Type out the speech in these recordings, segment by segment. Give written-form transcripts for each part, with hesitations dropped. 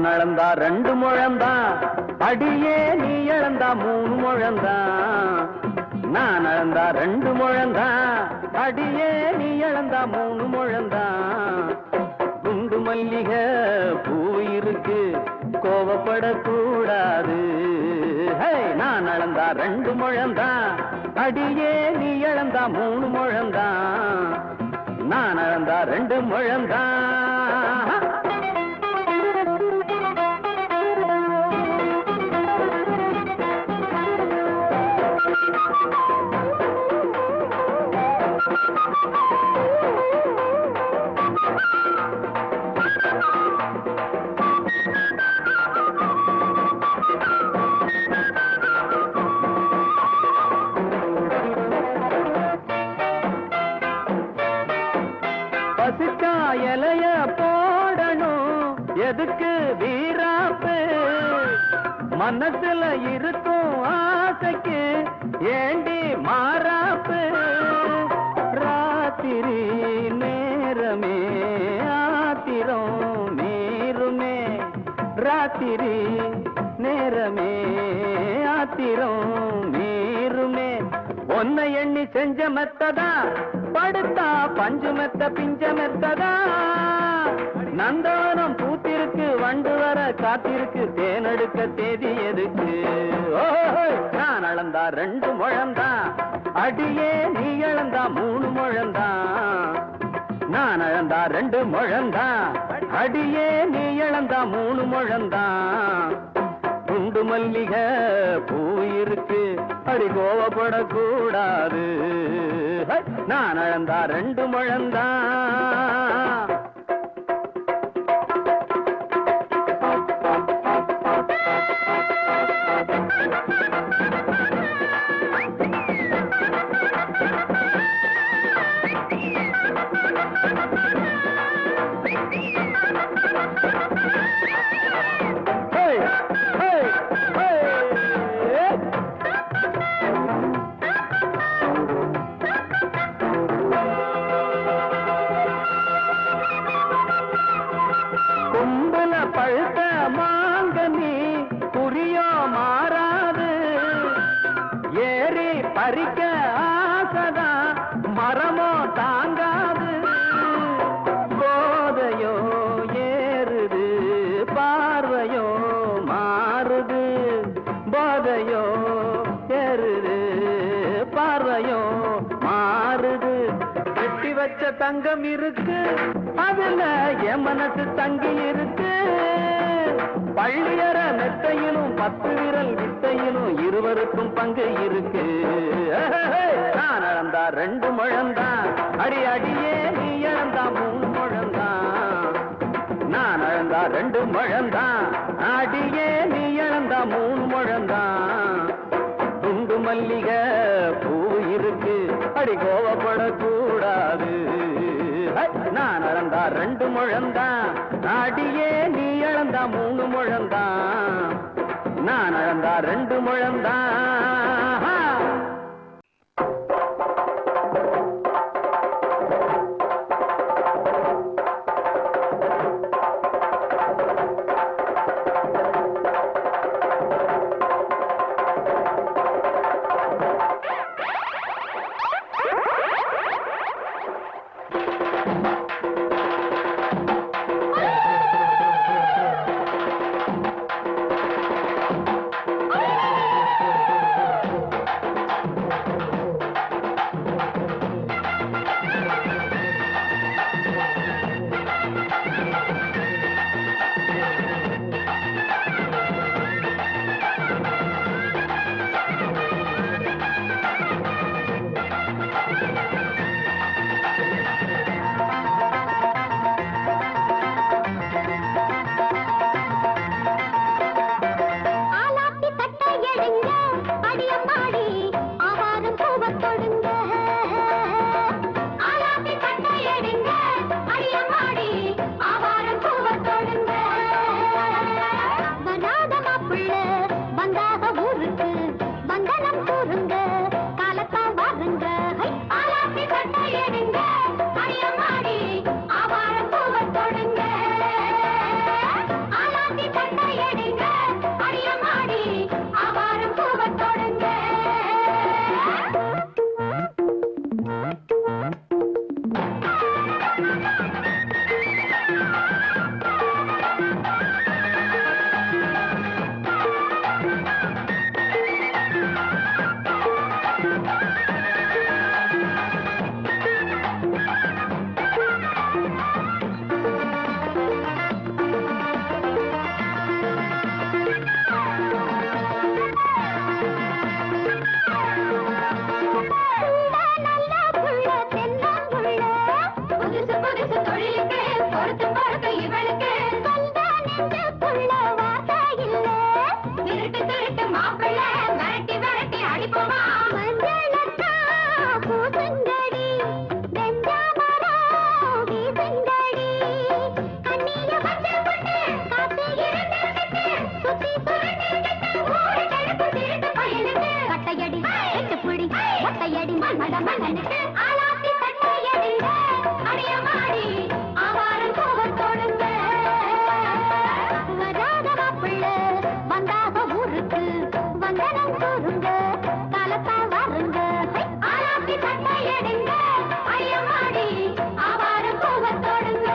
நான் அளந்தா 2 முழந்தான், அடியே நீ இழந்தா 3 முழந்தான். நான் அளந்தா 2 முழந்தான், அடியே நீ இழந்தா 3 முழந்தான். குண்டு மல்லிகை பூ இருக்கு, கோவப்படக்கூடாது. நான் அளந்தா 2 முழந்தான், அடியே நீ இழந்தா 3 முழந்தான். நான் அளந்தா 2 முழந்தான். பசிச்சா இலைய போடணும், எதுக்கு வீராப்பு? மனசுல இருக்கும் ஆசைக்கு ஏண்டி மாறாப்பு? ராத்திரி நேரமே ஆத்திரம் நீருமே, ராத்திரி நேரமே ஆத்திரம் நீருமே. ஒன்னை எண்ணி செஞ்ச மெத்ததா, படுத்தா பஞ்சு மெத்த பிஞ்ச மெத்ததா. நந்தவனம் பூத்திருக்கு, வண்டு வர காத்திருக்கு, தேனெடுக்க தேதி எதுக்கு? நான் அளந்தா 2 முழந்தான், அடியே நீ இழந்தா 3 முழந்தான். நான் அளந்தா 2 முழந்தான், அடியே நீ இழந்தா 3 முழந்தான். குண்டு மல்லிகை பூ இருக்கு, அடி கோவப்படக்கூடாது. நான் அளந்தா 2 முழந்தான். கும்பல பழுத்த மாங்கனி குறியோ மாறாது, ஏறி பறிக்க ஆசதா மரமோ தாங்காது. போதையோ ஏறுது, பார்வையோ மாறுது. போதையோ ஏறுது, பார்வையோ மாறுது. கட்டி வச்ச தங்கம் இருக்கு, அதுல என் மனசு தங்கி இருக்கு. பள்ளியற நெத்தையிலும் 10 விரல் வித்தையிலும் இருவருக்கும் பங்கு இருக்கு. நான் அளந்தா 2 முழந்தான், அடி அடியே நீ இழந்தா 3 முழந்தான். நான் அளந்தா 2 முழந்தான், அடியே நீ இழந்தா 3 முழந்தான். குண்டு மல்லிகை பூ இருக்கு, அடி கோவப்படக்கூடாது. நான் அளந்தா 2 முழந்தான், அடியே நீ இழந்தா 3 முழந்தான். நான் அளந்தா 2 முழந்தான். கட்டையடி மன்மத மன்னனுக்கு ஆலாத்தி கட்டையடிங்க அடியமாடி ஆவாரம் கோவம் தொடுங்க வராத மாப்பிள்ள வந்தாக ஊருக்கு வந்தனம் கூறுங்க காலத்தா வருங்க ஆலாத்தி கட்டையடிங்க அடியமாடி ஆவாரம் கோவம் தொடுங்க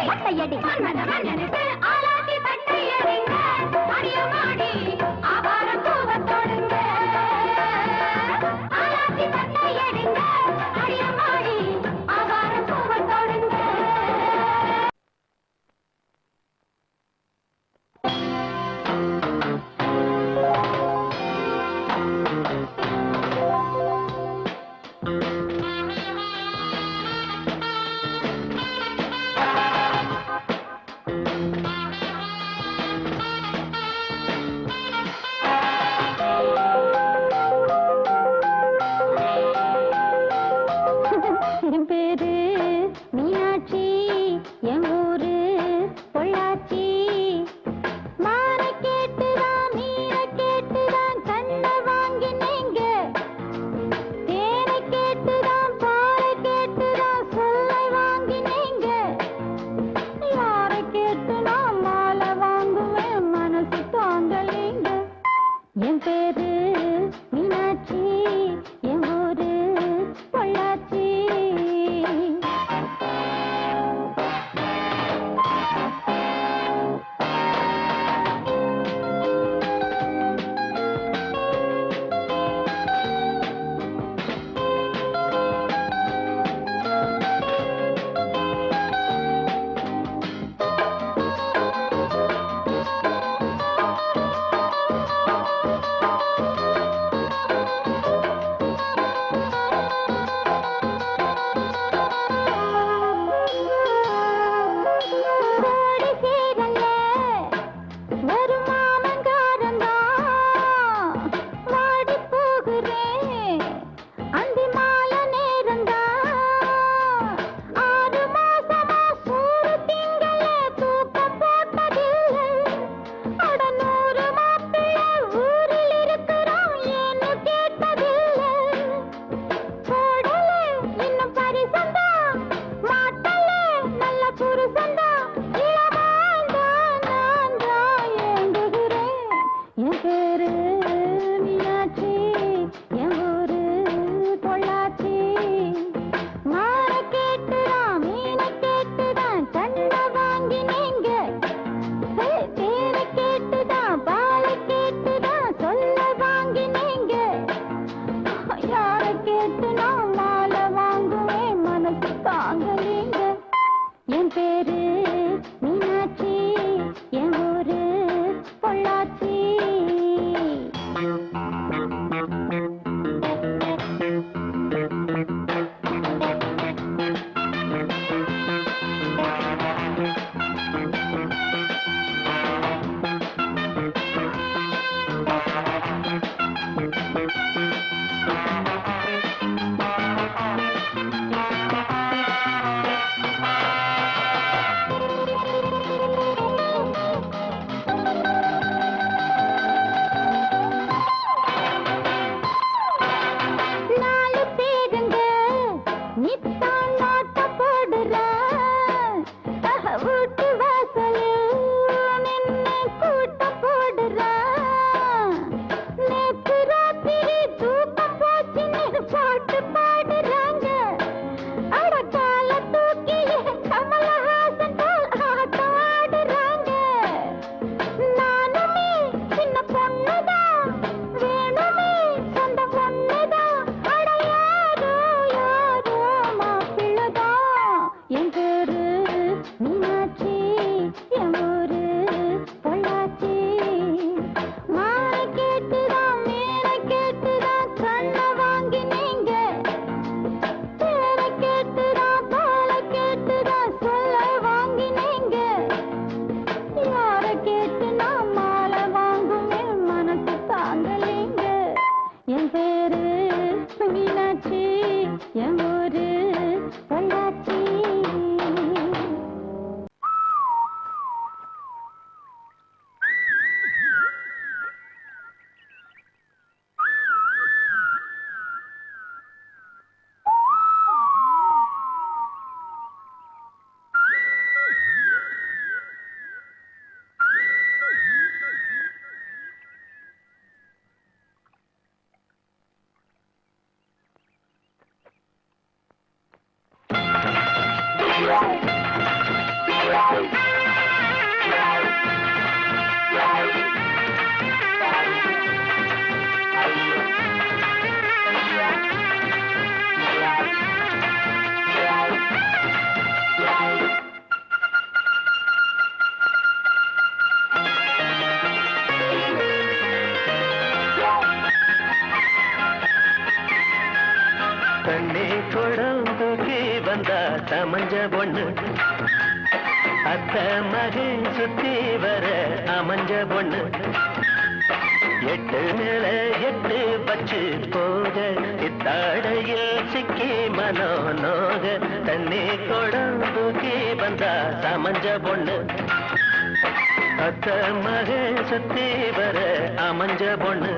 கட்டையடி மன்மத மன்னனுக்கு ஆலாத்தி கட்டையடிங்க அடியமாடி ஆவாரம் கோவம் தொடுங்க ஆலாத்தி கட்டையடிங்க அடியமாடி ஆவாரம் கோவம் தொடுங்க மீனாட்சி என் ஊரு பேரு மீனாட்சி என் ஊரு பொள்ளாச்சி. தண்ணி குடம் தூக்கி வந்தா சமஞ்ச பொண்ணு அத்த மகன் சுத்தி வர அமைஞ்ச பொண்ணு எட்டு மேல எட்டு பச்சு போக இத்தாடையில் சிக்கி மனோ நோக தண்ணி குடம் தூக்கி வந்தா சமஞ்ச பொண்ணு அத்த மகன் சுத்தி வர அமைஞ்ச பொண்ணு.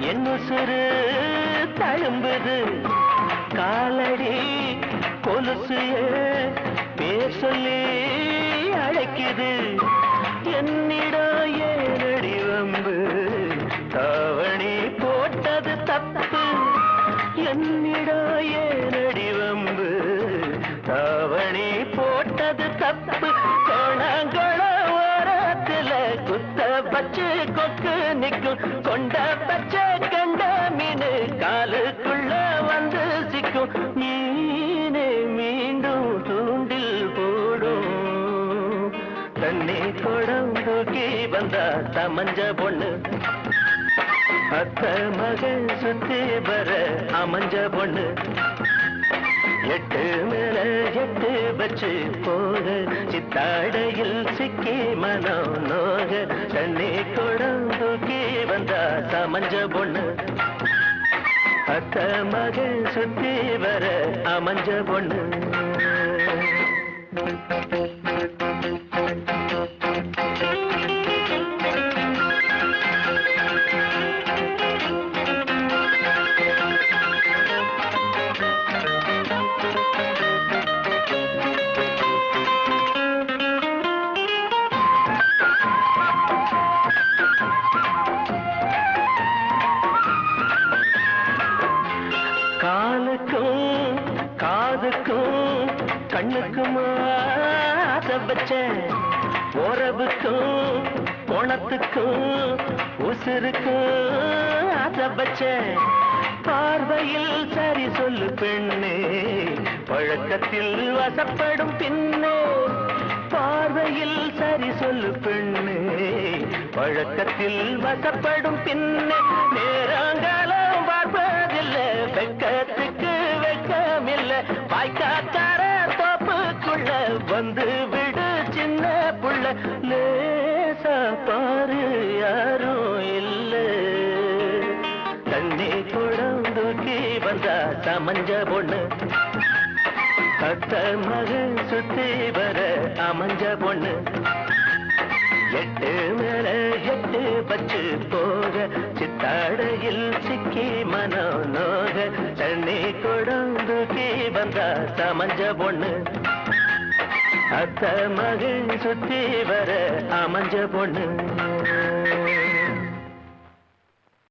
என் உசுறு தழும்புது காலடி கொலுசு பேர் சொல்லி அழைக்குது என்னிடம் ஏனடி வம்பு தாவணி போட்டது தப்பு என்னிடம் ஏனடி வம்பு தாவணி போட்டது தப்பு கோணங்கள ஓரத்துல குத்த பச்சை கொக்கு நிக்கும் கொண்ட பச்சை கண்ட மீன் காலுக்குள்ள வந்து சிக்கும் மீனே மீண்டும் தூண்டில் போடும் தண்ணி குடம் தூக்கி வந்தா சமஞ்ச பொண்ணு அத்த மகன் சுத்தி வர அமைஞ்ச பொண்ணு எட்டு மேல எட்டு வச்சு போக சித்தாடையில் சிக்கி மனோ நோக தண்ணி குடம் தூக்கி வந்தா சமஞ்ச பொண்ணு அத்த மகன் சுத்தி வர அமைஞ்ச பொண்ணு. காலுக்கும் காதுக்கும் கண்ணுக்குமா ஆசை வச்சேன் உறவுக்கும் குணத்துக்கும் உசுருக்கும் ஆசை வச்சேன் பார்வையில் சரி சொல்லு பெண்ணே பழக்கத்தில் வசப்படும் பின்னே பார்வையில் சரி சொல்லு பெண்ணே பழக்கத்தில் வசப்படும் பின்னே நேரங்களும் பார்ப்பதில்லை வெக்கத்துக்கு வெக்கமில்லை வாய்க்காக்கார தோப்புக்குள்ள வந்து விடு சின்ன புள்ள லேசா பாரு யாரும் இல்லை தண்ணி குடம் தூக்கி வந்தா சமஞ்ச பொண்ணு அத்த மகன் சுத்தி வர அமைஞ்ச பொண்ணு எட்டு மேல எட்டு பச்சு போக சித்தாடையில் சிக்கி மனோ நோக தண்ணி குடம் தூக்கி வந்தா சமஞ்ச பொண்ணு அத்த மகன் சுத்தி வர அமைஞ்ச பொண்ணு.